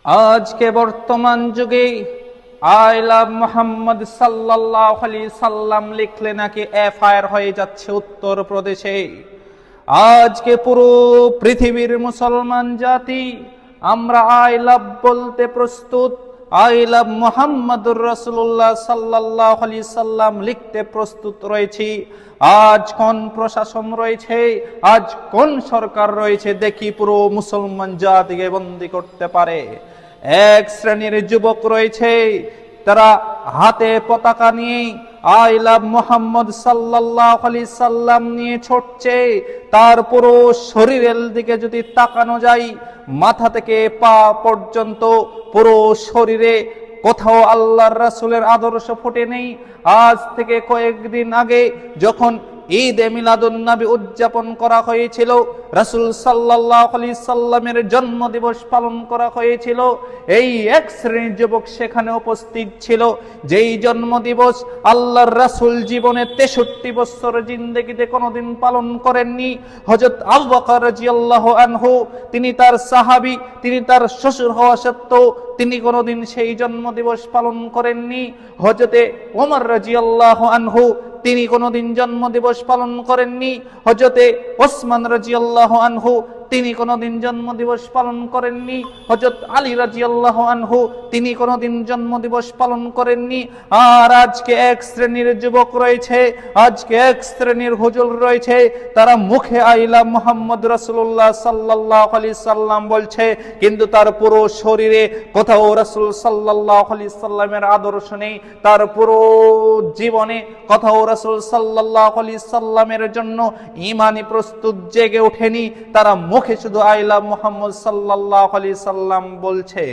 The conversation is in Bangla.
আজকে বর্তমান যুগে আই লাভ মোহাম্মদ সাল্লাল্লাহু আলাইহি সাল্লাম লিখলে নাকি এফআইআর হয়ে যাচ্ছে উত্তর প্রদেশে। আজকে পুরো পৃথিবীর মুসলমান জাতি আমরা আই লাভ বলতে প্রস্তুত, আই লাভ মুহাম্মাদুর রাসূলুল্লাহ সাল্লাল্লাহু আলাইহি সাল্লাম লিখতে প্রস্তুত রয়েছি। আজ কোন প্রশাসন রয়েছে, আজ কোন সরকার রয়েছে, দেখি পুরো মুসলমান জাতিকে বন্দী করতে পারে। এক শ্রেণীর যুবক রয়েছে, তারা হাতে পতাকা নিয়ে আই লাভ মুহাম্মদ সাল্লাল্লাহু আলাইহি সাল্লাম নিয়ে ছুটছে। তার পুরো শরীরের দিকে যদি তাকানো যায়, মাথা থেকে পা পর্যন্ত পুরো শরীরে কোথাও আল্লাহর রাসূলের আদর্শ ফুটে নেই। আজ থেকে কয়েকদিন আগে যখন ঈদে মিলাদুন নবী উদযাপন করা হয়েছিল, রাসূল সাল্লাল্লাহু আলাইহি সাল্লামের জন্মদিবস পালন করা হয়েছিল, এই এক শ্রেণীর যুবক সেখানে উপস্থিত ছিল, যেই জন্মদিবস আল্লাহর রাসূল জীবনে 63 বছর জিন্দেগিতে কোনোদিন পালন করেননি। হযরত আবু বকর রাদিয়াল্লাহু আনহু, তিনি তার সাহাবী, তিনি তার শ্বশুর হওয়া সত্ত্বেও তিনি কোনোদিন সেই জন্মদিবস পালন করেননি। হযরতে ওমর রাদিয়াল্লাহু আনহু, তিনি কোনোদিন জন্মদিবস পালন করেননি। হযরতে ওসমান রাদিয়াল্লাহু আনহু, তিনি কোনোদিন জন্মদিবস পালন করেননি। হযরত আলী রাদিয়াল্লাহু আনহু, তিনি কোনোদিন জন্মদিবস পালন করেননি। আর আজকে এক শ্রেণীর যুবক রয়েছে, আজকে এক শ্রেণীর হুজুর রয়েছে, তারা মুখে আইলা মুহাম্মদ রাসূলুল্লাহ সাল্লাল্লাহু আলাইহি সাল্লাম বলছে, কিন্তু তার পুরো শরীরে কোথাও রাসূল সাল্লাল্লাহু আলাইহি সাল্লামের আদর্শ নেই। তার পুরো জীবনে কোথাও রাসূল সাল্লাল্লাহু আলাইহি সাল্লামের জন্য ঈমানি প্রস্তুত জেগে ওঠেনি। তারা মুখে শুধু আই লাভ মুহাম্মদ সাল্লাল্লাহু আলাইহি সাল্লাম বলছে।